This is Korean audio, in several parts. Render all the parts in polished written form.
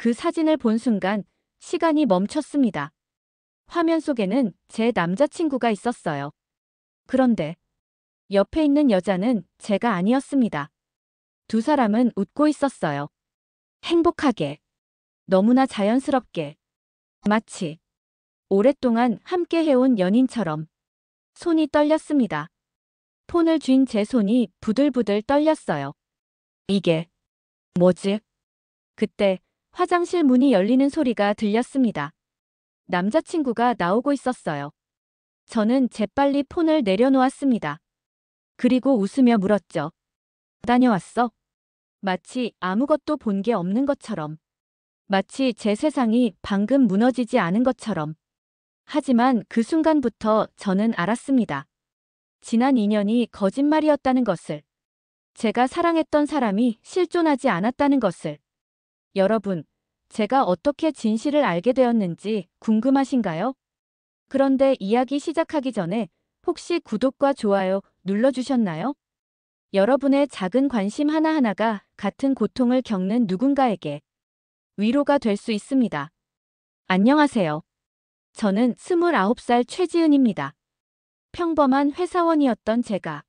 그 사진을 본 순간 시간이 멈췄습니다. 화면 속에는 제 남자친구가 있었어요. 그런데 옆에 있는 여자는 제가 아니었습니다. 두 사람은 웃고 있었어요. 행복하게, 너무나 자연스럽게, 마치 오랫동안 함께 해온 연인처럼. 손이 떨렸습니다. 폰을 쥔 제 손이 부들부들 떨렸어요. 이게 뭐지? 그때 화장실 문이 열리는 소리가 들렸습니다. 남자친구가 나오고 있었어요. 저는 재빨리 폰을 내려놓았습니다. 그리고 웃으며 물었죠. 다녀왔어? 마치 아무것도 본 게 없는 것처럼. 마치 제 세상이 방금 무너지지 않은 것처럼. 하지만 그 순간부터 저는 알았습니다. 지난 2년이 거짓말이었다는 것을. 제가 사랑했던 사람이 실존하지 않았다는 것을. 여러분, 제가 어떻게 진실을 알게 되었는지 궁금하신가요? 그런데 이야기 시작하기 전에 혹시 구독과 좋아요 눌러주셨나요? 여러분의 작은 관심 하나하나가 같은 고통을 겪는 누군가에게 위로가 될 수 있습니다. 안녕하세요. 저는 29살 최지은입니다. 평범한 회사원이었던 제가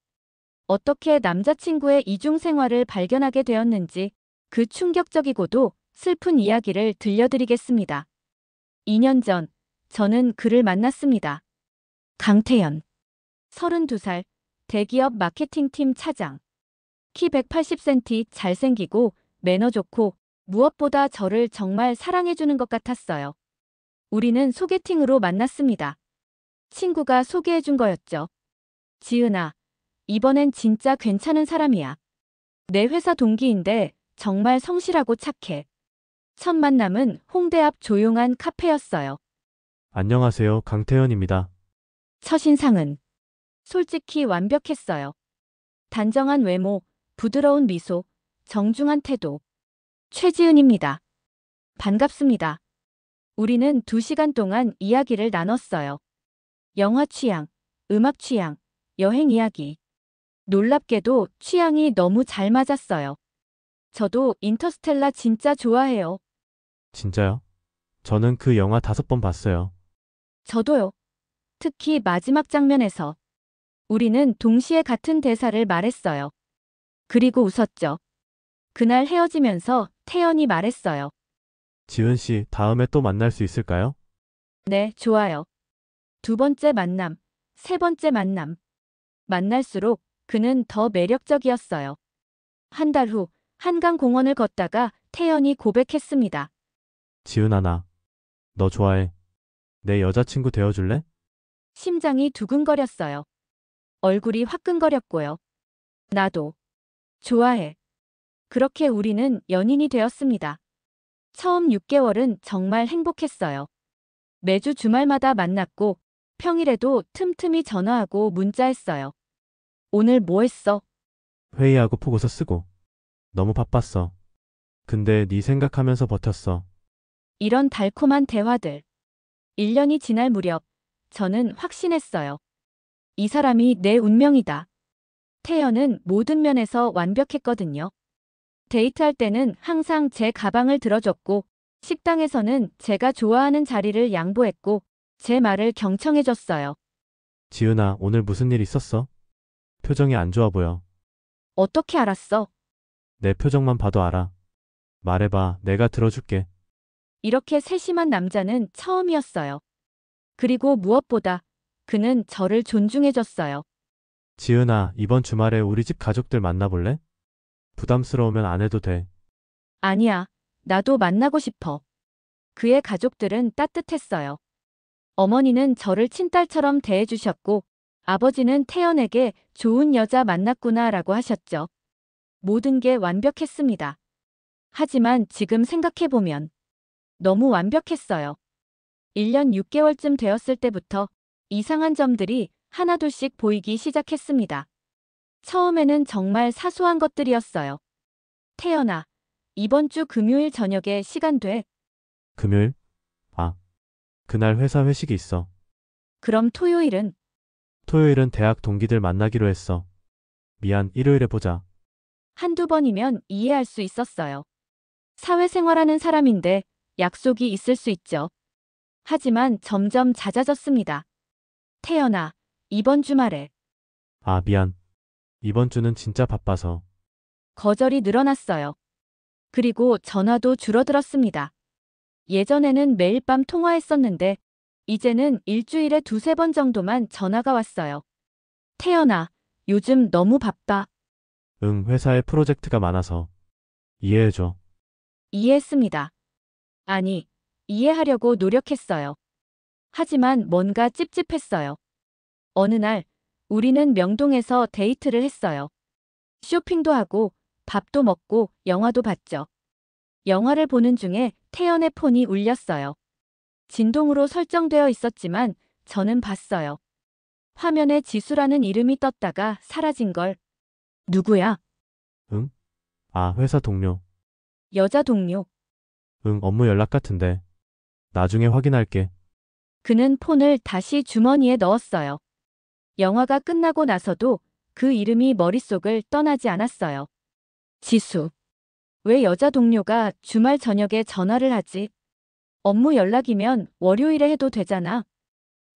어떻게 남자친구의 이중 생활을 발견하게 되었는지 그 충격적이고도 슬픈 이야기를 들려드리겠습니다. 2년 전 저는 그를 만났습니다. 강태현. 32살, 대기업 마케팅팀 차장. 키 180cm, 잘생기고 매너 좋고 무엇보다 저를 정말 사랑해주는 것 같았어요. 우리는 소개팅으로 만났습니다. 친구가 소개해준 거였죠. 지은아, 이번엔 진짜 괜찮은 사람이야. 내 회사 동기인데 정말 성실하고 착해. 첫 만남은 홍대 앞 조용한 카페였어요. 안녕하세요. 강태현입니다. 첫인상은 솔직히 완벽했어요. 단정한 외모, 부드러운 미소, 정중한 태도. 최지은입니다. 반갑습니다. 우리는 2시간 동안 이야기를 나눴어요. 영화 취향, 음악 취향, 여행 이야기. 놀랍게도 취향이 너무 잘 맞았어요. 저도 인터스텔라 진짜 좋아해요. 진짜요? 저는 그 영화 5번 봤어요. 저도요. 특히 마지막 장면에서 우리는 동시에 같은 대사를 말했어요. 그리고 웃었죠. 그날 헤어지면서 태연이 말했어요. 지은 씨, 다음에 또 만날 수 있을까요? 네, 좋아요. 2번째 만남, 3번째 만남. 만날수록 그는 더 매력적이었어요. 한 달 후 한강공원을 걷다가 태연이 고백했습니다. 지은아, 너 좋아해. 내 여자친구 되어줄래? 심장이 두근거렸어요. 얼굴이 화끈거렸고요. 나도 좋아해. 그렇게 우리는 연인이 되었습니다. 처음 6개월은 정말 행복했어요. 매주 주말마다 만났고 평일에도 틈틈이 전화하고 문자했어요. 오늘 뭐 했어? 회의하고 보고서 쓰고. 너무 바빴어. 근데 네 생각하면서 버텼어. 이런 달콤한 대화들. 1년이 지날 무렵 저는 확신했어요. 이 사람이 내 운명이다. 태연은 모든 면에서 완벽했거든요. 데이트할 때는 항상 제 가방을 들어줬고 식당에서는 제가 좋아하는 자리를 양보했고 제 말을 경청해줬어요. 지은아, 오늘 무슨 일 있었어? 표정이 안 좋아 보여. 어떻게 알았어? 내 표정만 봐도 알아. 말해봐, 내가 들어줄게. 이렇게 세심한 남자는 처음이었어요. 그리고 무엇보다 그는 저를 존중해줬어요. 지은아, 이번 주말에 우리 집 가족들 만나볼래? 부담스러우면 안 해도 돼. 아니야, 나도 만나고 싶어. 그의 가족들은 따뜻했어요. 어머니는 저를 친딸처럼 대해주셨고 아버지는 태연에게 좋은 여자 만났구나라고 하셨죠. 모든 게 완벽했습니다. 하지만 지금 생각해보면 너무 완벽했어요. 1년 6개월쯤 되었을 때부터 이상한 점들이 하나둘씩 보이기 시작했습니다. 처음에는 정말 사소한 것들이었어요. 태연아, 이번 주 금요일 저녁에 시간 돼? 금요일? 아, 그날 회사 회식이 있어. 그럼 토요일은? 토요일은 대학 동기들 만나기로 했어. 미안, 일요일에 보자. 한두 번이면 이해할 수 있었어요. 사회생활하는 사람인데 약속이 있을 수 있죠. 하지만 점점 잦아졌습니다. 태연아, 이번 주말에 아, 미안. 이번 주는 진짜 바빠서. 거절이 늘어났어요. 그리고 전화도 줄어들었습니다. 예전에는 매일 밤 통화했었는데 이제는 일주일에 두세 번 정도만 전화가 왔어요. 태연아, 요즘 너무 바빠. 응, 회사에 프로젝트가 많아서. 이해해줘. 이해했습니다. 아니, 이해하려고 노력했어요. 하지만 뭔가 찝찝했어요. 어느 날, 우리는 명동에서 데이트를 했어요. 쇼핑도 하고, 밥도 먹고, 영화도 봤죠. 영화를 보는 중에 태연의 폰이 울렸어요. 진동으로 설정되어 있었지만 저는 봤어요. 화면에 지수라는 이름이 떴다가 사라진 걸. 누구야? 응? 아, 회사 동료. 여자 동료. 응, 업무 연락 같은데. 나중에 확인할게. 그는 폰을 다시 주머니에 넣었어요. 영화가 끝나고 나서도 그 이름이 머릿속을 떠나지 않았어요. 지수. 왜 여자 동료가 주말 저녁에 전화를 하지? 업무 연락이면 월요일에 해도 되잖아.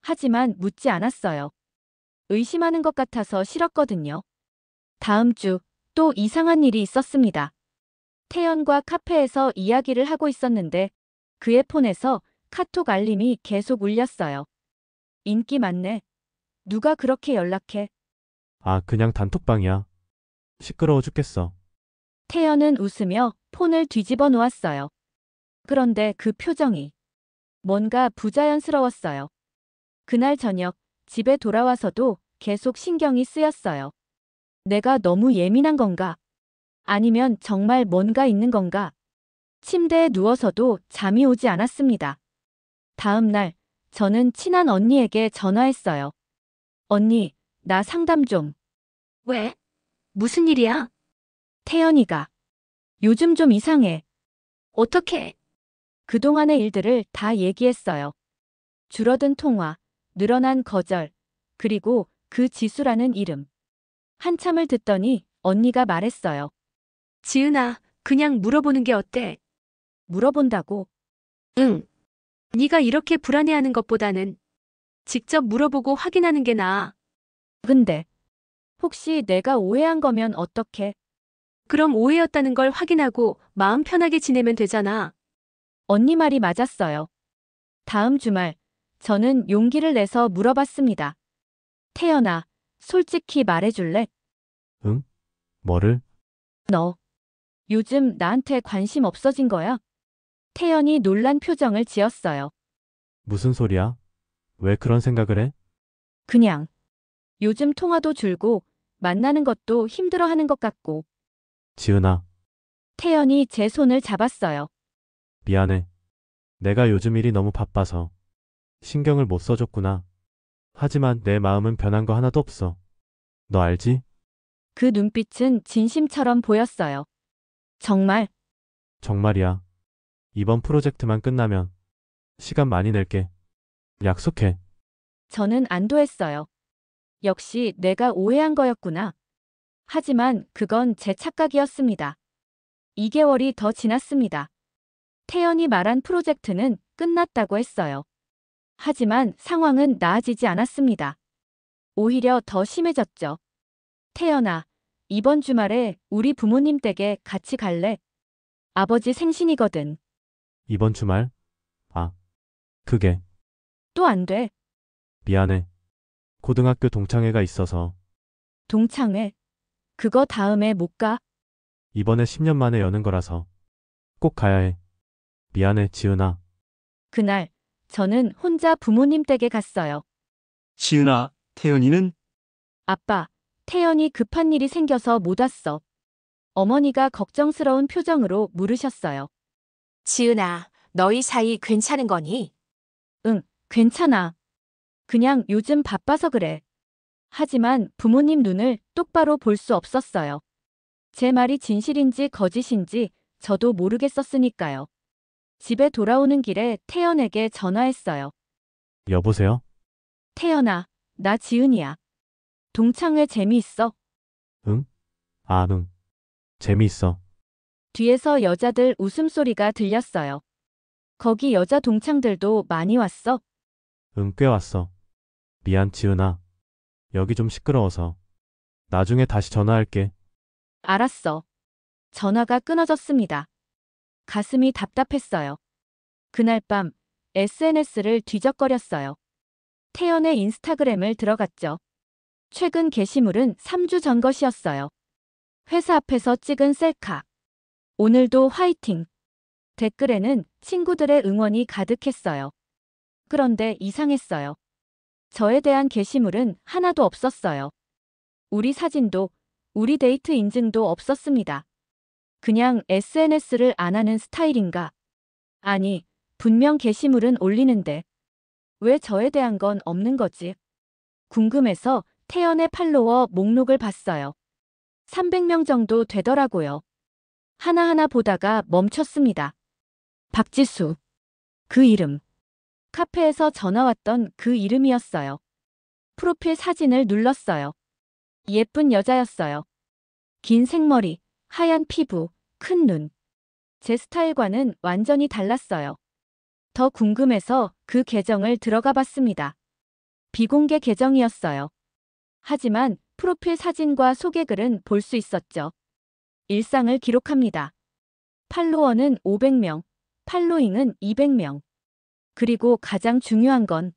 하지만 묻지 않았어요. 의심하는 것 같아서 싫었거든요. 다음 주 또 이상한 일이 있었습니다. 태연과 카페에서 이야기를 하고 있었는데 그의 폰에서 카톡 알림이 계속 울렸어요. 인기 많네. 누가 그렇게 연락해? 아, 그냥 단톡방이야. 시끄러워 죽겠어. 태연은 웃으며 폰을 뒤집어 놓았어요. 그런데 그 표정이 뭔가 부자연스러웠어요. 그날 저녁 집에 돌아와서도 계속 신경이 쓰였어요. 내가 너무 예민한 건가? 아니면 정말 뭔가 있는 건가? 침대에 누워서도 잠이 오지 않았습니다. 다음 날 저는 친한 언니에게 전화했어요. 언니, 나 상담 좀. 왜? 무슨 일이야? 태연이가 요즘 좀 이상해. 어떻게? 그동안의 일들을 다 얘기했어요. 줄어든 통화, 늘어난 거절, 그리고 그 지수라는 이름. 한참을 듣더니 언니가 말했어요. 지은아, 그냥 물어보는 게 어때? 물어본다고. 응. 네가 이렇게 불안해하는 것보다는 직접 물어보고 확인하는 게 나아. 근데 혹시 내가 오해한 거면 어떡해? 그럼 오해였다는 걸 확인하고 마음 편하게 지내면 되잖아. 언니 말이 맞았어요. 다음 주말 저는 용기를 내서 물어봤습니다. 태연아, 솔직히 말해줄래? 응? 뭐를? 너 요즘 나한테 관심 없어진 거야? 태연이 놀란 표정을 지었어요. 무슨 소리야? 왜 그런 생각을 해? 그냥 요즘 통화도 줄고 만나는 것도 힘들어하는 것 같고. 지은아, 태연이 제 손을 잡았어요. 미안해. 내가 요즘 일이 너무 바빠서 신경을 못 써줬구나. 하지만 내 마음은 변한 거 하나도 없어. 너 알지? 그 눈빛은 진심처럼 보였어요. 정말 정말이야. 이번 프로젝트만 끝나면 시간 많이 낼게. 약속해. 저는 안도했어요. 역시 내가 오해한 거였구나. 하지만 그건 제 착각이었습니다. 2개월이 더 지났습니다. 태연이 말한 프로젝트는 끝났다고 했어요. 하지만 상황은 나아지지 않았습니다. 오히려 더 심해졌죠. 태연아, 이번 주말에 우리 부모님 댁에 같이 갈래? 아버지 생신이거든. 이번 주말? 아, 그게 또 안 돼. 미안해. 고등학교 동창회가 있어서 동창회. 그거 다음에 못 가. 이번에 10년 만에 여는 거라서 꼭 가야 해. 미안해, 지은아. 그날 저는 혼자 부모님 댁에 갔어요. 지은아, 태연이는? 아빠, 태연이 급한 일이 생겨서 못 왔어. 어머니가 걱정스러운 표정으로 물으셨어요. 지은아, 너희 사이 괜찮은 거니? 응, 괜찮아. 그냥 요즘 바빠서 그래. 하지만 부모님 눈을 똑바로 볼 수 없었어요. 제 말이 진실인지 거짓인지 저도 모르겠었으니까요. 집에 돌아오는 길에 태연에게 전화했어요. 여보세요? 태연아, 나 지은이야. 동창회 재미있어? 응? 아, 응. 재미있어. 뒤에서 여자들 웃음소리가 들렸어요. 거기 여자 동창들도 많이 왔어? 응, 꽤 왔어. 미안, 지은아. 여기 좀 시끄러워서. 나중에 다시 전화할게. 알았어. 전화가 끊어졌습니다. 가슴이 답답했어요. 그날 밤 SNS를 뒤적거렸어요. 태연의 인스타그램을 들어갔죠. 최근 게시물은 3주 전 것이었어요. 회사 앞에서 찍은 셀카. 오늘도 화이팅. 댓글에는 친구들의 응원이 가득했어요. 그런데 이상했어요. 저에 대한 게시물은 하나도 없었어요. 우리 사진도, 우리 데이트 인증도 없었습니다. 그냥 SNS를 안 하는 스타일인가? 아니, 분명 게시물은 올리는데 왜 저에 대한 건 없는 거지? 궁금해서 태연의 팔로워 목록을 봤어요. 300명 정도 되더라고요. 하나하나 보다가 멈췄습니다. 박지수. 그 이름. 카페에서 전화 왔던 그 이름이었어요. 프로필 사진을 눌렀어요. 예쁜 여자였어요. 긴 생머리, 하얀 피부, 큰 눈. 제 스타일과는 완전히 달랐어요. 더 궁금해서 그 계정을 들어가 봤습니다. 비공개 계정이었어요. 하지만 프로필 사진과 소개글은 볼 수 있었죠. 일상을 기록합니다. 팔로워는 500명, 팔로잉은 200명. 그리고 가장 중요한 건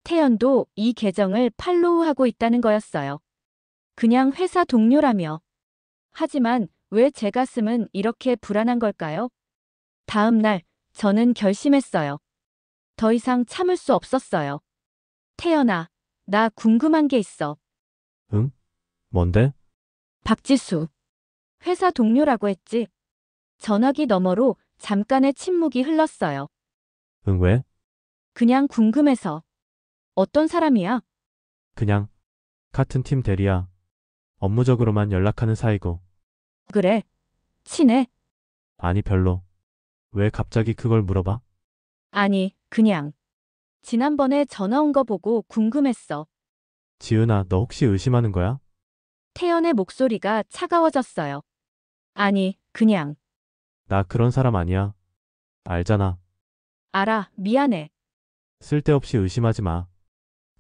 태연도 이 계정을 팔로우하고 있다는 거였어요. 그냥 회사 동료라며. 하지만 왜 제 가슴은 이렇게 불안한 걸까요? 다음 날 저는 결심했어요. 더 이상 참을 수 없었어요. 태연아, 나 궁금한 게 있어. 응? 뭔데? 박지수. 회사 동료라고 했지? 전화기 너머로 잠깐의 침묵이 흘렀어요. 응, 왜? 그냥 궁금해서. 어떤 사람이야? 그냥 같은 팀 대리야. 업무적으로만 연락하는 사이고. 그래. 친해? 아니, 별로. 왜 갑자기 그걸 물어봐? 아니, 그냥. 지난번에 전화 온 거 보고 궁금했어. 지은아, 너 혹시 의심하는 거야? 태연의 목소리가 차가워졌어요. 아니, 그냥. 나 그런 사람 아니야. 알잖아. 알아, 미안해. 쓸데없이 의심하지 마.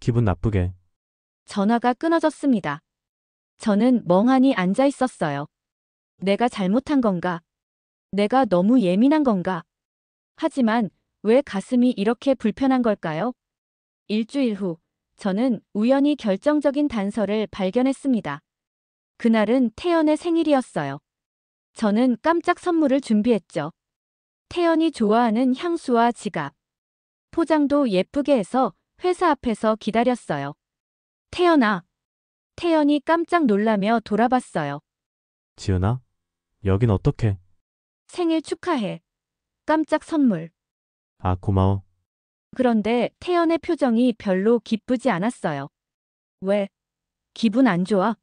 기분 나쁘게. 전화가 끊어졌습니다. 저는 멍하니 앉아 있었어요. 내가 잘못한 건가? 내가 너무 예민한 건가? 하지만 왜 가슴이 이렇게 불편한 걸까요? 일주일 후, 저는 우연히 결정적인 단서를 발견했습니다. 그날은 태연의 생일이었어요. 저는 깜짝 선물을 준비했죠. 태연이 좋아하는 향수와 지갑. 포장도 예쁘게 해서 회사 앞에서 기다렸어요. 태연아. 태연이 깜짝 놀라며 돌아봤어요. 지은아? 여긴 어떻게? 생일 축하해. 깜짝 선물. 아, 고마워. 그런데 태연의 표정이 별로 기쁘지 않았어요. 왜? 기분 안 좋아?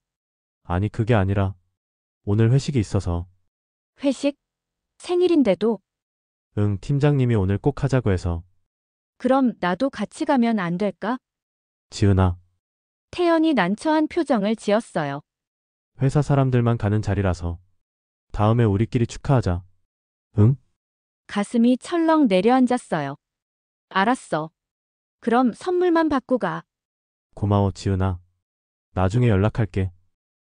아니, 그게 아니라 오늘 회식이 있어서. 회식? 생일인데도? 응, 팀장님이 오늘 꼭 하자고 해서. 그럼 나도 같이 가면 안 될까? 지은아, 태연이 난처한 표정을 지었어요. 회사 사람들만 가는 자리라서. 다음에 우리끼리 축하하자. 응? 가슴이 철렁 내려앉았어요. 알았어. 그럼 선물만 받고 가. 고마워, 지은아. 나중에 연락할게.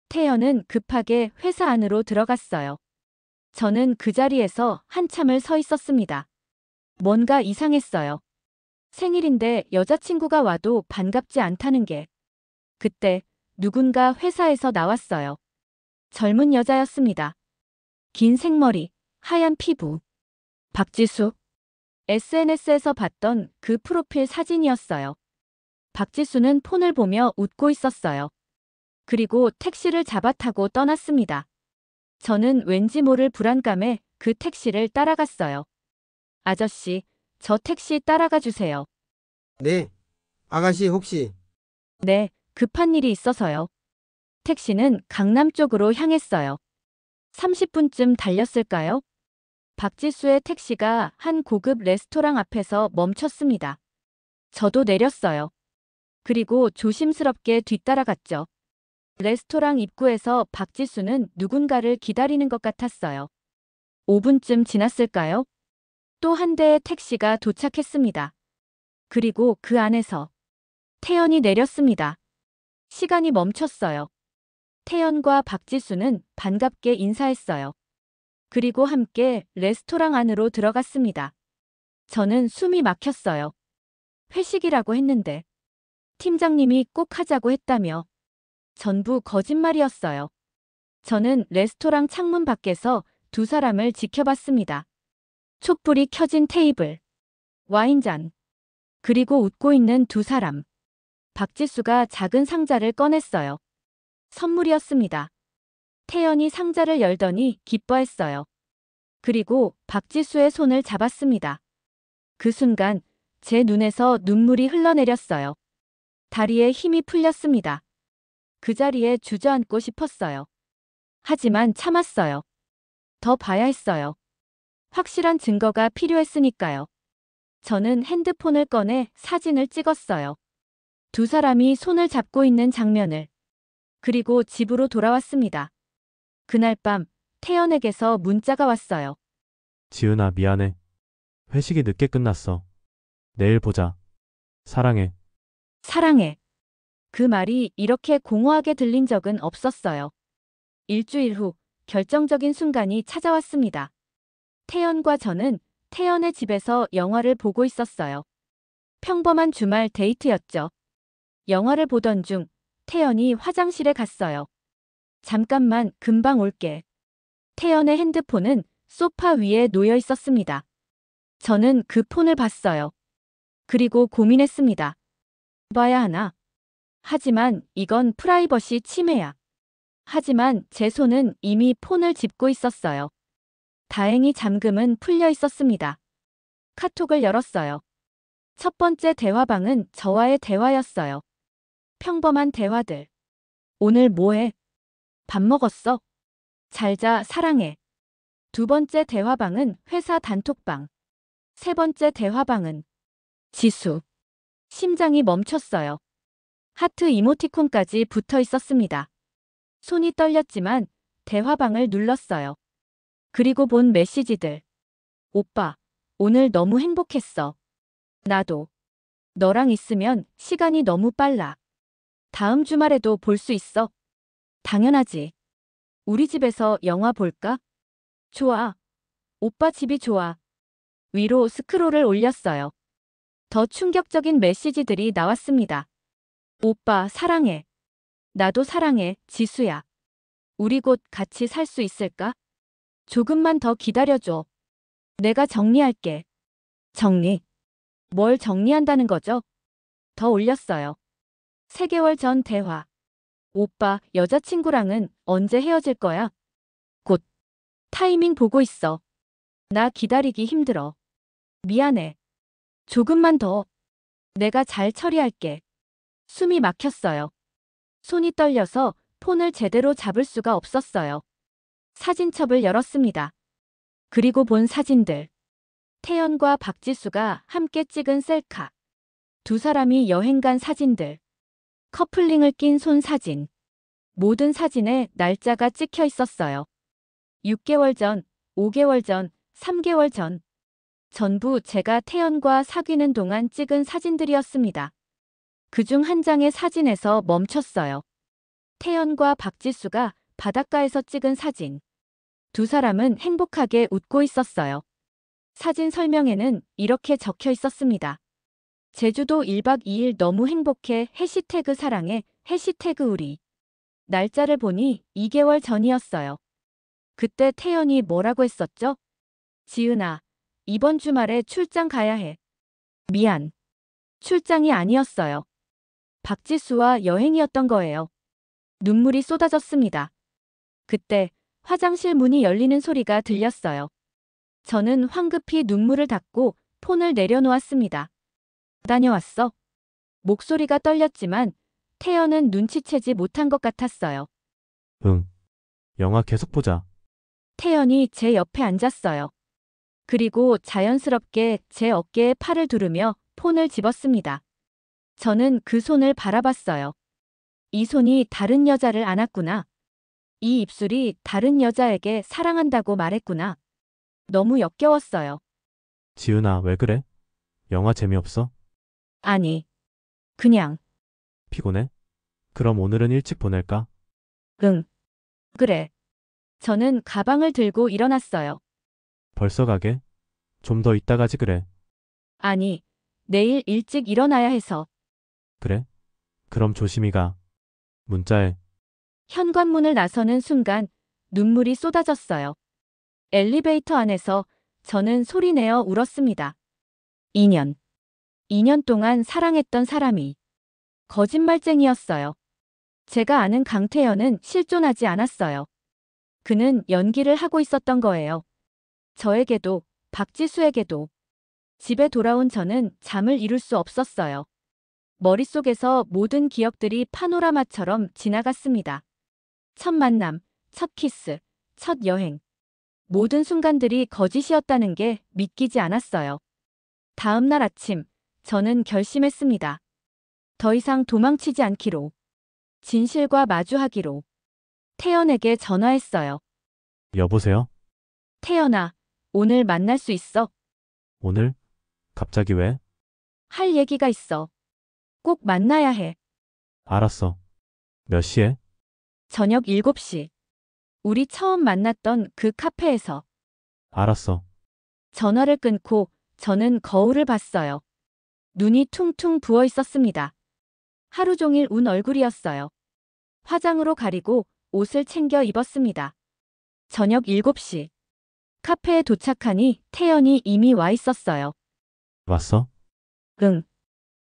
태연은 급하게 회사 안으로 들어갔어요. 저는 그 자리에서 한참을 서 있었습니다. 뭔가 이상했어요. 생일인데 여자친구가 와도 반갑지 않다는 게. 그때 누군가 회사에서 나왔어요. 젊은 여자였습니다. 긴 생머리, 하얀 피부. 박지수. SNS에서 봤던 그 프로필 사진이었어요. 박지수는 폰을 보며 웃고 있었어요. 그리고 택시를 잡아 타고 떠났습니다. 저는 왠지 모를 불안감에 그 택시를 따라갔어요. 아저씨, 저 택시 따라가 주세요. 네. 아가씨 혹시 네, 급한 일이 있어서요. 택시는 강남 쪽으로 향했어요. 30분쯤 달렸을까요? 박지수의 택시가 한 고급 레스토랑 앞에서 멈췄습니다. 저도 내렸어요. 그리고 조심스럽게 뒤따라갔죠. 레스토랑 입구에서 박지수는 누군가를 기다리는 것 같았어요. 5분쯤 지났을까요? 또 한 대의 택시가 도착했습니다. 그리고 그 안에서 태연이 내렸습니다. 시간이 멈췄어요. 태연과 박지수는 반갑게 인사했어요. 그리고 함께 레스토랑 안으로 들어갔습니다. 저는 숨이 막혔어요. 회식이라고 했는데 팀장님이 꼭 하자고 했다며 전부 거짓말이었어요. 저는 레스토랑 창문 밖에서 두 사람을 지켜봤습니다. 촛불이 켜진 테이블, 와인잔, 그리고 웃고 있는 두 사람. 박지수가 작은 상자를 꺼냈어요. 선물이었습니다. 태연이 상자를 열더니 기뻐했어요. 그리고 박지수의 손을 잡았습니다. 그 순간 제 눈에서 눈물이 흘러내렸어요. 다리에 힘이 풀렸습니다. 그 자리에 주저앉고 싶었어요. 하지만 참았어요. 더 봐야 했어요. 확실한 증거가 필요했으니까요. 저는 핸드폰을 꺼내 사진을 찍었어요. 두 사람이 손을 잡고 있는 장면을. 그리고 집으로 돌아왔습니다. 그날 밤 태연에게서 문자가 왔어요. 지은아, 미안해. 회식이 늦게 끝났어. 내일 보자. 사랑해. 사랑해. 그 말이 이렇게 공허하게 들린 적은 없었어요. 일주일 후 결정적인 순간이 찾아왔습니다. 태연과 저는 태연의 집에서 영화를 보고 있었어요. 평범한 주말 데이트였죠. 영화를 보던 중 태연이 화장실에 갔어요. 잠깐만, 금방 올게. 태연의 핸드폰은 소파 위에 놓여 있었습니다. 저는 그 폰을 봤어요. 그리고 고민했습니다. 봐야 하나? 하지만 이건 프라이버시 침해야. 하지만 제 손은 이미 폰을 짚고 있었어요. 다행히 잠금은 풀려 있었습니다. 카톡을 열었어요. 첫 번째 대화방은 저와의 대화였어요. 평범한 대화들. 오늘 뭐해? 밥 먹었어? 잘 자, 사랑해. 두 번째 대화방은 회사 단톡방. 세 번째 대화방은 지수. 심장이 멈췄어요. 하트 이모티콘까지 붙어 있었습니다. 손이 떨렸지만 대화방을 눌렀어요. 그리고 본 메시지들. 오빠, 오늘 너무 행복했어. 나도. 너랑 있으면 시간이 너무 빨라. 다음 주말에도 볼 수 있어? 당연하지. 우리 집에서 영화 볼까? 좋아. 오빠 집이 좋아. 위로 스크롤을 올렸어요. 더 충격적인 메시지들이 나왔습니다. 오빠, 사랑해. 나도 사랑해, 지수야. 우리 곧 같이 살 수 있을까? 조금만 더 기다려줘. 내가 정리할게. 정리. 뭘 정리한다는 거죠? 더 올렸어요. 3개월 전 대화. 오빠, 여자친구랑은 언제 헤어질 거야? 곧. 타이밍 보고 있어. 나 기다리기 힘들어. 미안해. 조금만 더. 내가 잘 처리할게. 숨이 막혔어요. 손이 떨려서 폰을 제대로 잡을 수가 없었어요. 사진첩을 열었습니다. 그리고 본 사진들. 태연과 박지수가 함께 찍은 셀카. 두 사람이 여행 간 사진들. 커플링을 낀 손 사진. 모든 사진에 날짜가 찍혀 있었어요. 6개월 전, 5개월 전, 3개월 전. 전부 제가 태연과 사귀는 동안 찍은 사진들이었습니다. 그중 한 장의 사진에서 멈췄어요. 태연과 박지수가 바닷가에서 찍은 사진. 두 사람은 행복하게 웃고 있었어요. 사진 설명에는 이렇게 적혀 있었습니다. 제주도 1박 2일 너무 행복해 해시태그 사랑해 해시태그 우리. 날짜를 보니 2개월 전이었어요. 그때 태연이 뭐라고 했었죠? 지은아, 이번 주말에 출장 가야 해. 미안. 출장이 아니었어요. 박지수와 여행이었던 거예요. 눈물이 쏟아졌습니다. 그때 화장실 문이 열리는 소리가 들렸어요. 저는 황급히 눈물을 닦고 폰을 내려놓았습니다. 다녀왔어? 목소리가 떨렸지만 태연은 눈치채지 못한 것 같았어요. 응. 영화 계속 보자. 태연이 제 옆에 앉았어요. 그리고 자연스럽게 제 어깨에 팔을 두르며 폰을 집었습니다. 저는 그 손을 바라봤어요. 이 손이 다른 여자를 안았구나. 이 입술이 다른 여자에게 사랑한다고 말했구나. 너무 역겨웠어요. 지은아, 왜 그래? 영화 재미없어? 아니, 그냥, 피곤해? 그럼 오늘은 일찍 보낼까? 응, 그래. 저는 가방을 들고 일어났어요. 벌써 가게? 좀 더 이따 가지 그래. 아니, 내일 일찍 일어나야 해서. 그래? 그럼 조심히 가. 문자해. 현관문을 나서는 순간 눈물이 쏟아졌어요. 엘리베이터 안에서 저는 소리내어 울었습니다. 2년. 2년 동안 사랑했던 사람이 거짓말쟁이였어요. 제가 아는 강태현은 실존하지 않았어요. 그는 연기를 하고 있었던 거예요. 저에게도, 박지수에게도. 집에 돌아온 저는 잠을 이룰 수 없었어요. 머릿속에서 모든 기억들이 파노라마처럼 지나갔습니다. 첫 만남, 첫 키스, 첫 여행. 모든 순간들이 거짓이었다는 게 믿기지 않았어요. 다음 날 아침, 저는 결심했습니다. 더 이상 도망치지 않기로. 진실과 마주하기로. 태연에게 전화했어요. 여보세요? 태연아, 오늘 만날 수 있어? 오늘? 갑자기 왜? 할 얘기가 있어. 꼭 만나야 해. 알았어. 몇 시에? 저녁 7시. 우리 처음 만났던 그 카페에서. 알았어. 전화를 끊고 저는 거울을 봤어요. 눈이 퉁퉁 부어 있었습니다. 하루 종일 운 얼굴이었어요. 화장으로 가리고 옷을 챙겨 입었습니다. 저녁 7시. 카페에 도착하니 태연이 이미 와 있었어요. 왔어? 응.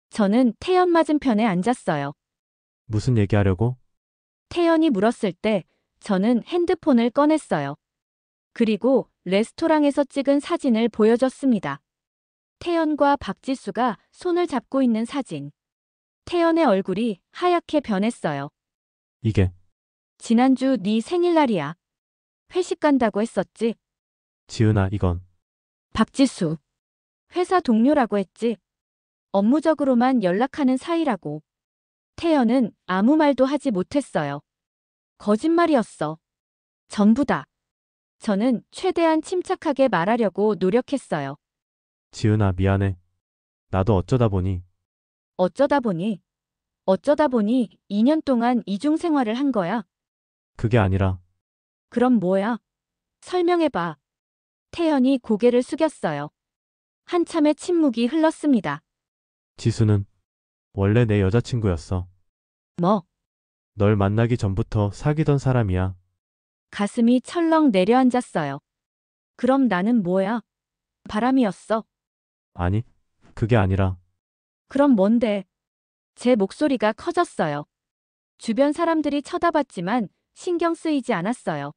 저는 태연 맞은편에 앉았어요. 무슨 얘기하려고? 태연이 물었을 때 저는 핸드폰을 꺼냈어요. 그리고 레스토랑에서 찍은 사진을 보여줬습니다. 태연과 박지수가 손을 잡고 있는 사진. 태연의 얼굴이 하얗게 변했어요. 이게, 지난주 네 생일날이야. 회식 간다고 했었지? 지은아, 이건. 박지수. 회사 동료라고 했지? 업무적으로만 연락하는 사이라고. 태연은 아무 말도 하지 못했어요. 거짓말이었어. 전부 다. 저는 최대한 침착하게 말하려고 노력했어요. 지은아, 미안해. 나도 어쩌다 보니, 어쩌다 보니 2년 동안 이중 생활을 한 거야. 그게 아니라, 그럼 뭐야? 설명해봐. 태연이 고개를 숙였어요. 한참의 침묵이 흘렀습니다. 지수는 원래 내 여자친구였어. 뭐? 널 만나기 전부터 사귀던 사람이야. 가슴이 철렁 내려앉았어요. 그럼 나는 뭐야? 바람이었어. 아니, 그게 아니라, 그럼 뭔데? 제 목소리가 커졌어요. 주변 사람들이 쳐다봤지만 신경 쓰이지 않았어요.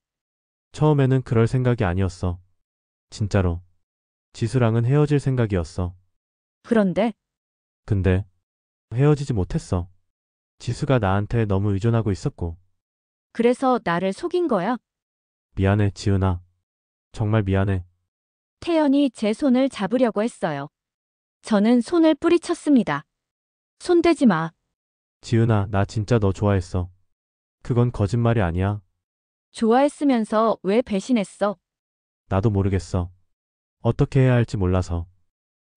처음에는 그럴 생각이 아니었어. 진짜로. 지수랑은 헤어질 생각이었어. 그런데 근데, 헤어지지 못했어. 지수가 나한테 너무 의존하고 있었고. 그래서 나를 속인 거야? 미안해, 지은아. 정말 미안해. 태연이 제 손을 잡으려고 했어요. 저는 손을 뿌리쳤습니다. 손대지 마. 지은아, 나 진짜 너 좋아했어. 그건 거짓말이 아니야. 좋아했으면서 왜 배신했어? 나도 모르겠어. 어떻게 해야 할지 몰라서.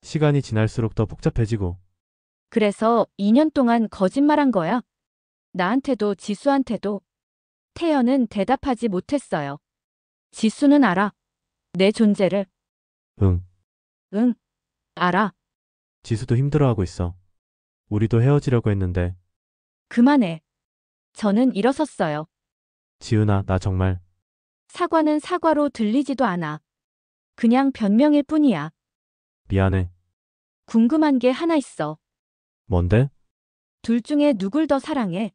시간이 지날수록 더 복잡해지고. 그래서 2년 동안 거짓말한 거야? 나한테도 지수한테도. 태연은 대답하지 못했어요. 지수는 알아. 내 존재를. 응, 응, 알아. 지수도 힘들어하고 있어. 우리도 헤어지려고 했는데. 그만해. 저는 일어섰어요. 지은아, 나 정말. 사과는 사과로 들리지도 않아. 그냥 변명일 뿐이야. 미안해. 궁금한 게 하나 있어. 뭔데? 둘 중에 누굴 더 사랑해?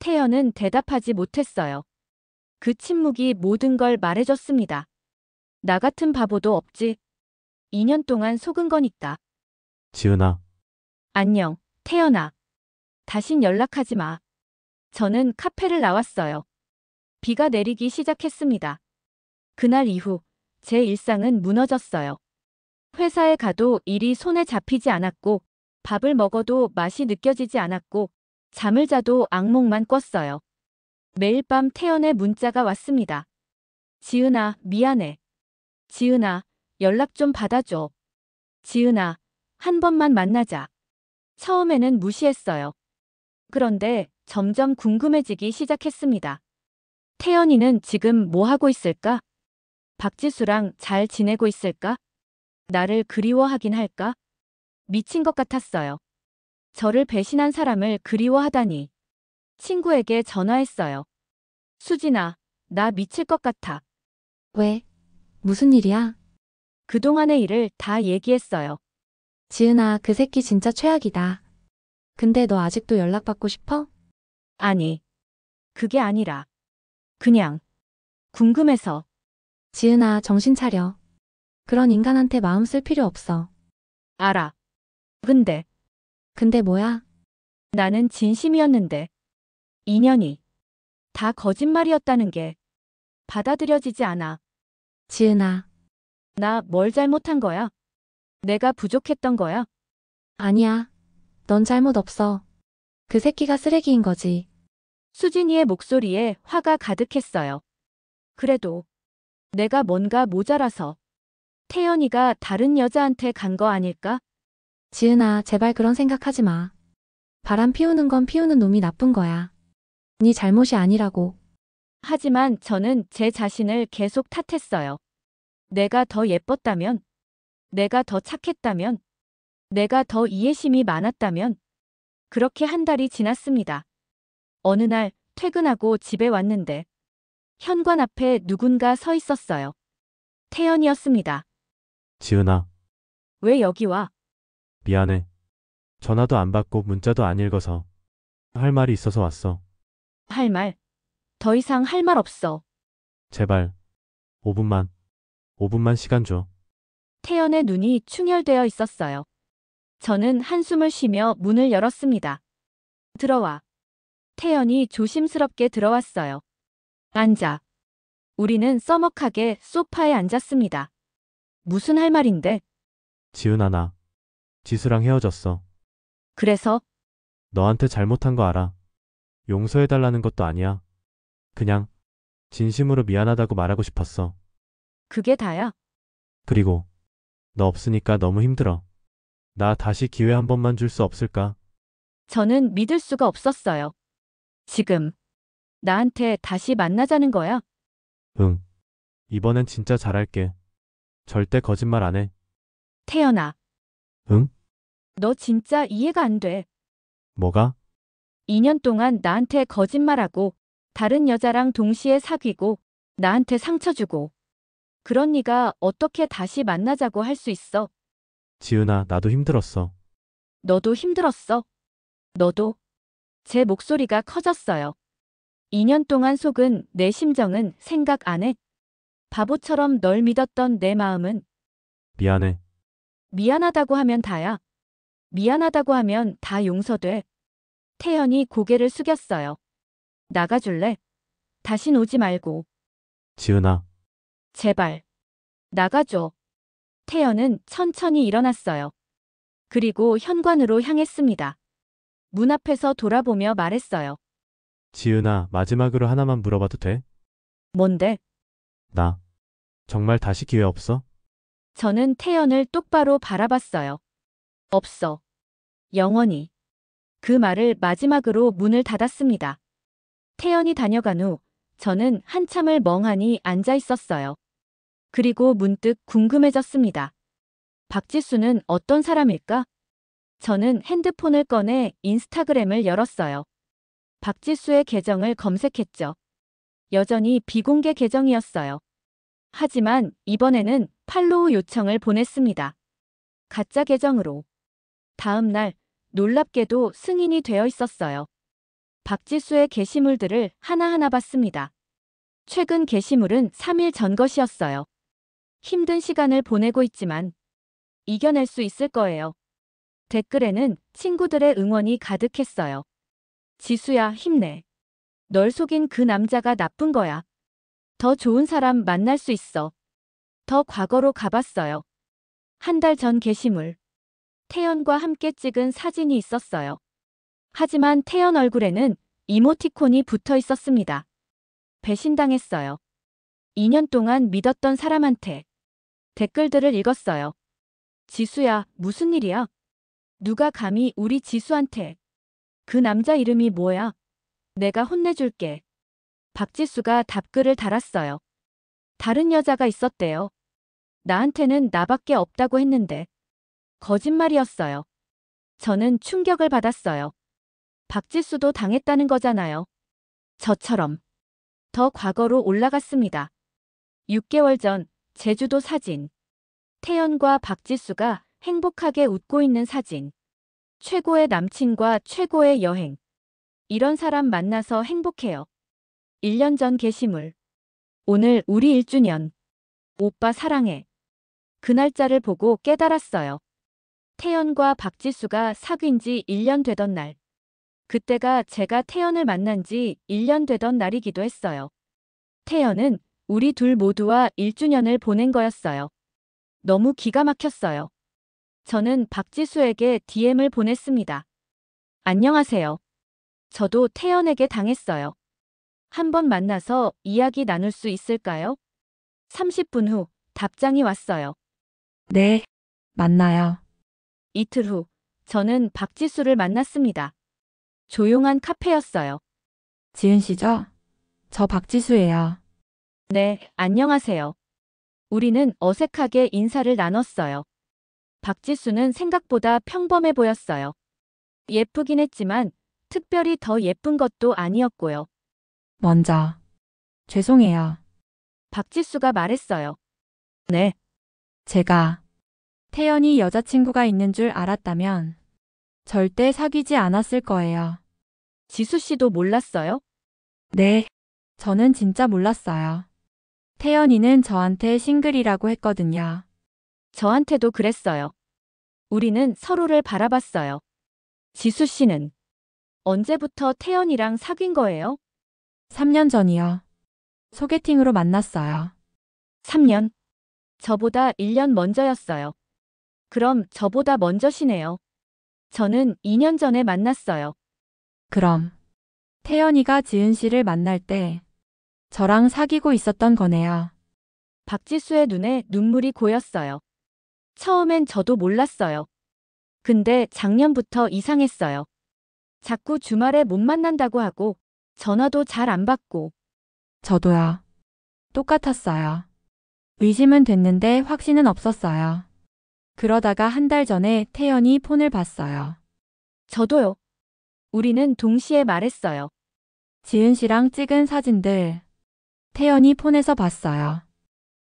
태연은 대답하지 못했어요. 그 침묵이 모든 걸 말해줬습니다. 나 같은 바보도 없지. 2년 동안 속은 거니까. 지은아, 안녕, 태연아. 다신 연락하지 마. 저는 카페를 나왔어요. 비가 내리기 시작했습니다. 그날 이후 제 일상은 무너졌어요. 회사에 가도 일이 손에 잡히지 않았고, 밥을 먹어도 맛이 느껴지지 않았고, 잠을 자도 악몽만 꿨어요. 매일 밤 태연의 문자가 왔습니다. 지은아, 미안해. 지은아, 연락 좀 받아줘. 지은아, 한 번만 만나자. 처음에는 무시했어요. 그런데 점점 궁금해지기 시작했습니다. 태연이는 지금 뭐 하고 있을까? 박지수랑 잘 지내고 있을까? 나를 그리워하긴 할까? 미친 것 같았어요. 저를 배신한 사람을 그리워하다니. 친구에게 전화했어요. 수진아, 나 미칠 것 같아. 왜? 무슨 일이야? 그동안의 일을 다 얘기했어요. 지은아, 그 새끼 진짜 최악이다. 근데 너 아직도 연락받고 싶어? 아니, 그게 아니라 그냥 궁금해서. 지은아, 정신 차려. 그런 인간한테 마음 쓸 필요 없어. 알아. 근데 뭐야? 나는 진심이었는데 인연이 다 거짓말이었다는 게 받아들여지지 않아. 지은아, 나 뭘 잘못한 거야? 내가 부족했던 거야? 아니야. 넌 잘못 없어. 그 새끼가 쓰레기인 거지. 수진이의 목소리에 화가 가득했어요. 그래도 내가 뭔가 모자라서 태연이가 다른 여자한테 간 거 아닐까? 지은아, 제발 그런 생각하지 마. 바람 피우는 건 피우는 놈이 나쁜 거야. 네 잘못이 아니라고. 하지만 저는 제 자신을 계속 탓했어요. 내가 더 예뻤다면, 내가 더 착했다면, 내가 더 이해심이 많았다면. 그렇게 한 달이 지났습니다. 어느 날 퇴근하고 집에 왔는데 현관 앞에 누군가 서 있었어요. 태연이었습니다. 지은아, 왜 여기 와? 미안해. 전화도 안 받고 문자도 안 읽어서 할 말이 있어서 왔어. 할 말. 더 이상 할 말 없어. 제발 5분만 시간 줘. 태연의 눈이 충혈되어 있었어요. 저는 한숨을 쉬며 문을 열었습니다. 들어와. 태연이 조심스럽게 들어왔어요. 앉아. 우리는 써먹하게 소파에 앉았습니다. 무슨 할 말인데? 지은아, 나 지수랑 헤어졌어. 그래서 너한테 잘못한 거 알아. 용서해달라는 것도 아니야. 그냥 진심으로 미안하다고 말하고 싶었어. 그게 다야? 그리고 너 없으니까 너무 힘들어. 나 다시 기회 한 번만 줄 수 없을까? 저는 믿을 수가 없었어요. 지금 나한테 다시 만나자는 거야? 응. 이번엔 진짜 잘할게. 절대 거짓말 안 해. 태연아. 응? 너 진짜 이해가 안 돼. 뭐가? 2년 동안 나한테 거짓말하고 다른 여자랑 동시에 사귀고 나한테 상처 주고 그런 네가 어떻게 다시 만나자고 할 수 있어? 지은아, 나도 힘들었어. 너도 힘들었어. 너도. 제 목소리가 커졌어요. 2년 동안 속은 내 심정은 생각 안 해. 바보처럼 널 믿었던 내 마음은 미안해. 미안하다고 하면 다야. 미안하다고 하면 다 용서돼. 태연이 고개를 숙였어요. 나가줄래? 다신 오지 말고. 지은아, 제발. 나가줘. 태연은 천천히 일어났어요. 그리고 현관으로 향했습니다. 문 앞에서 돌아보며 말했어요. 지은아, 마지막으로 하나만 물어봐도 돼? 뭔데? 나 정말 다시 기회 없어? 저는 태연을 똑바로 바라봤어요. 없어. 영원히. 그 말을 마지막으로 문을 닫았습니다. 태연이 다녀간 후 저는 한참을 멍하니 앉아 있었어요. 그리고 문득 궁금해졌습니다. 박지수는 어떤 사람일까? 저는 핸드폰을 꺼내 인스타그램을 열었어요. 박지수의 계정을 검색했죠. 여전히 비공개 계정이었어요. 하지만 이번에는 팔로우 요청을 보냈습니다. 가짜 계정으로. 다음 날 놀랍게도 승인이 되어 있었어요. 박지수의 게시물들을 하나하나 봤습니다. 최근 게시물은 3일 전 것이었어요. 힘든 시간을 보내고 있지만 이겨낼 수 있을 거예요. 댓글에는 친구들의 응원이 가득했어요. 지수야, 힘내. 널 속인 그 남자가 나쁜 거야. 더 좋은 사람 만날 수 있어. 더 과거로 가봤어요. 한 달 전 게시물. 태연과 함께 찍은 사진이 있었어요. 하지만 태연 얼굴에는 이모티콘이 붙어 있었습니다. 배신당했어요. 2년 동안 믿었던 사람한테 댓글들을 읽었어요. 지수야, 무슨 일이야? 누가 감히 우리 지수한테. 그 남자 이름이 뭐야? 내가 혼내줄게. 박지수가 답글을 달았어요. 다른 여자가 있었대요. 나한테는 나밖에 없다고 했는데. 거짓말이었어요. 저는 충격을 받았어요. 박지수도 당했다는 거잖아요. 저처럼. 더 과거로 올라갔습니다. 6개월 전 제주도 사진. 태연과 박지수가 행복하게 웃고 있는 사진. 최고의 남친과 최고의 여행. 이런 사람 만나서 행복해요. 1년 전 게시물. 오늘 우리 1주년. 오빠 사랑해. 그 날짜를 보고 깨달았어요. 태연과 박지수가 사귄 지 1년 되던 날. 그때가 제가 태연을 만난 지 1년 되던 날이기도 했어요. 태연은 우리 둘 모두와 1주년을 보낸 거였어요. 너무 기가 막혔어요. 저는 박지수에게 DM을 보냈습니다. 안녕하세요. 저도 태연에게 당했어요. 한번 만나서 이야기 나눌 수 있을까요? 30분 후 답장이 왔어요. 네, 만나요. 이틀 후 저는 박지수를 만났습니다. 조용한 카페였어요. 지은 씨죠? 저 박지수예요. 네, 안녕하세요. 우리는 어색하게 인사를 나눴어요. 박지수는 생각보다 평범해 보였어요. 예쁘긴 했지만 특별히 더 예쁜 것도 아니었고요. 먼저, 죄송해요. 박지수가 말했어요. 네, 제가 태연이 여자친구가 있는 줄 알았다면 절대 사귀지 않았을 거예요. 지수 씨도 몰랐어요? 네, 저는 진짜 몰랐어요. 태연이는 저한테 싱글이라고 했거든요. 저한테도 그랬어요. 우리는 서로를 바라봤어요. 지수 씨는 언제부터 태연이랑 사귄 거예요? 3년 전이요. 소개팅으로 만났어요. 3년. 저보다 1년 먼저였어요. 그럼 저보다 먼저시네요. 저는 2년 전에 만났어요. 그럼 태연이가 지은 씨를 만날 때 저랑 사귀고 있었던 거네요. 박지수의 눈에 눈물이 고였어요. 처음엔 저도 몰랐어요. 근데 작년부터 이상했어요. 자꾸 주말에 못 만난다고 하고 전화도 잘 안 받고. 저도요. 똑같았어요. 의심은 됐는데 확신은 없었어요. 그러다가 한 달 전에 태연이 폰을 봤어요. 저도요. 우리는 동시에 말했어요. 지은 씨랑 찍은 사진들 태연이 폰에서 봤어요.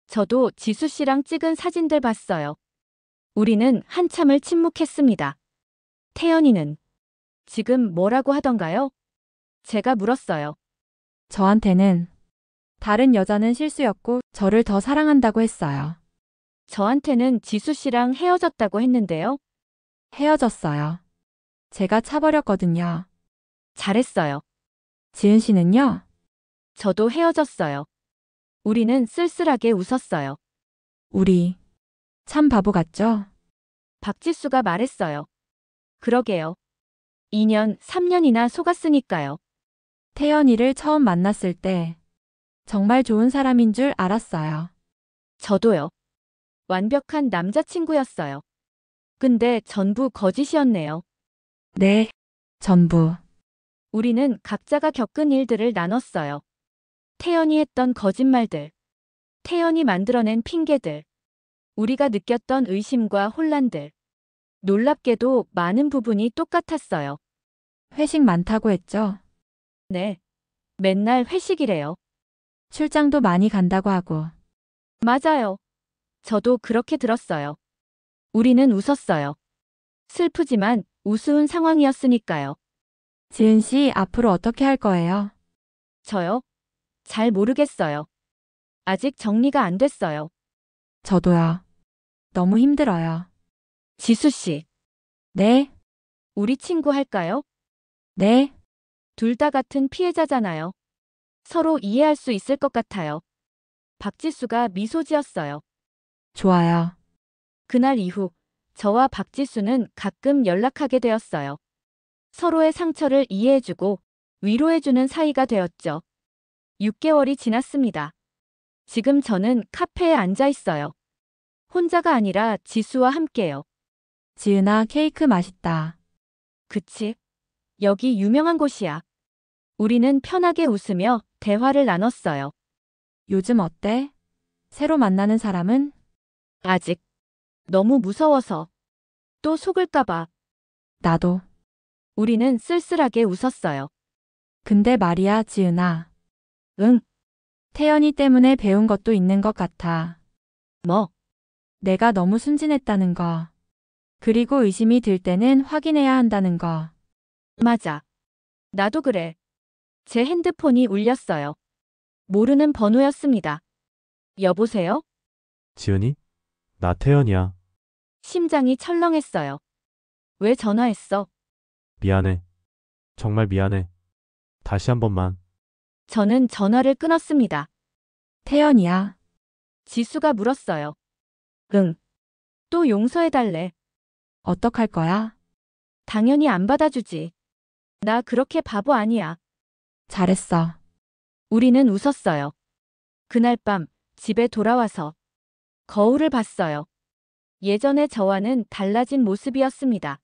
저도 지수 씨랑 찍은 사진들 봤어요. 우리는 한참을 침묵했습니다. 태연이는 지금 뭐라고 하던가요? 제가 물었어요. 저한테는 다른 여자는 실수였고 저를 더 사랑한다고 했어요. 저한테는 지수 씨랑 헤어졌다고 했는데요. 헤어졌어요. 제가 차버렸거든요. 잘했어요. 지은 씨는요? 저도 헤어졌어요. 우리는 쓸쓸하게 웃었어요. 우리 참 바보 같죠? 박지수가 말했어요. 그러게요. 2년, 3년이나 속았으니까요. 태연이를 처음 만났을 때 정말 좋은 사람인 줄 알았어요. 저도요. 완벽한 남자친구였어요. 근데 전부 거짓이었네요. 네, 전부. 우리는 각자가 겪은 일들을 나눴어요. 태연이 했던 거짓말들, 태연이 만들어낸 핑계들, 우리가 느꼈던 의심과 혼란들. 놀랍게도 많은 부분이 똑같았어요. 회식 많다고 했죠? 네. 맨날 회식이래요. 출장도 많이 간다고 하고. 맞아요. 저도 그렇게 들었어요. 우리는 웃었어요. 슬프지만 우스운 상황이었으니까요. 지은 씨 앞으로 어떻게 할 거예요? 저요? 잘 모르겠어요. 아직 정리가 안 됐어요. 저도요. 너무 힘들어요. 지수 씨, 네, 우리 친구 할까요? 네, 둘 다 같은 피해자잖아요. 서로 이해할 수 있을 것 같아요. 박지수가 미소 지었어요. 좋아요. 그날 이후 저와 박지수는 가끔 연락하게 되었어요. 서로의 상처를 이해해주고 위로해주는 사이가 되었죠. 6개월이 지났습니다. 지금 저는 카페에 앉아 있어요. 혼자가 아니라 지수와 함께요. 지은아, 케이크 맛있다. 그치? 여기 유명한 곳이야. 우리는 편하게 웃으며 대화를 나눴어요. 요즘 어때? 새로 만나는 사람은? 아직. 너무 무서워서. 또 속을까봐. 나도. 우리는 쓸쓸하게 웃었어요. 근데 말이야, 지은아. 응, 태연이 때문에 배운 것도 있는 것 같아. 뭐. 내가 너무 순진했다는 거. 그리고 의심이 들 때는 확인해야 한다는 거. 맞아. 나도 그래. 제 핸드폰이 울렸어요. 모르는 번호였습니다. 여보세요? 지은이? 나 태연이야. 심장이 철렁했어요. 왜 전화했어? 미안해. 정말 미안해. 다시 한 번만. 저는 전화를 끊었습니다. 태연이야. 지수가 물었어요. 응. 또 용서해달래. 어떡할 거야? 당연히 안 받아주지. 나 그렇게 바보 아니야. 잘했어. 우리는 웃었어요. 그날 밤 집에 돌아와서 거울을 봤어요. 예전의 저와는 달라진 모습이었습니다.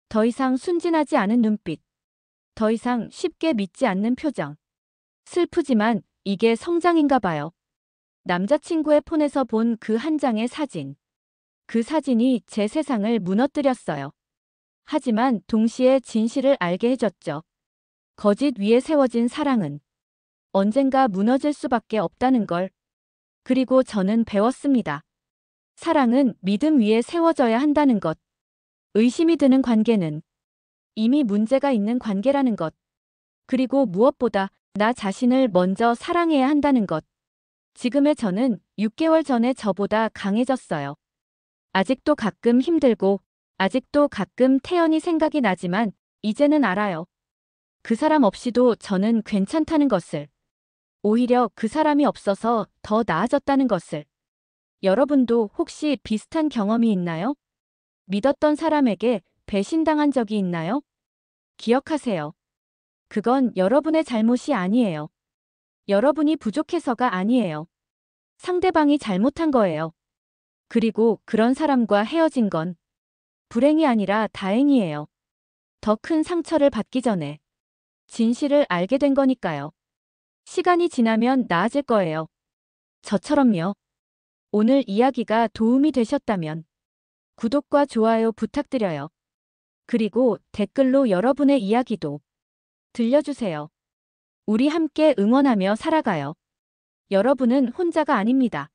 더 이상 순진하지 않은 눈빛. 더 이상 쉽게 믿지 않는 표정. 슬프지만 이게 성장인가 봐요. 남자친구의 폰에서 본 그 한 장의 사진. 그 사진이 제 세상을 무너뜨렸어요. 하지만 동시에 진실을 알게 해줬죠. 거짓 위에 세워진 사랑은 언젠가 무너질 수밖에 없다는 걸. 그리고 저는 배웠습니다. 사랑은 믿음 위에 세워져야 한다는 것. 의심이 드는 관계는 이미 문제가 있는 관계라는 것. 그리고 무엇보다 나 자신을 먼저 사랑해야 한다는 것. 지금의 저는 6개월 전에 저보다 강해졌어요. 아직도 가끔 힘들고, 아직도 가끔 태연이 생각이 나지만, 이제는 알아요. 그 사람 없이도 저는 괜찮다는 것을. 오히려 그 사람이 없어서 더 나아졌다는 것을. 여러분도 혹시 비슷한 경험이 있나요? 믿었던 사람에게 배신당한 적이 있나요? 기억하세요. 그건 여러분의 잘못이 아니에요. 여러분이 부족해서가 아니에요. 상대방이 잘못한 거예요. 그리고 그런 사람과 헤어진 건 불행이 아니라 다행이에요. 더 큰 상처를 받기 전에 진실을 알게 된 거니까요. 시간이 지나면 나아질 거예요. 저처럼요. 오늘 이야기가 도움이 되셨다면 구독과 좋아요 부탁드려요. 그리고 댓글로 여러분의 이야기도 들려주세요. 우리 함께 응원하며 살아가요. 여러분은 혼자가 아닙니다.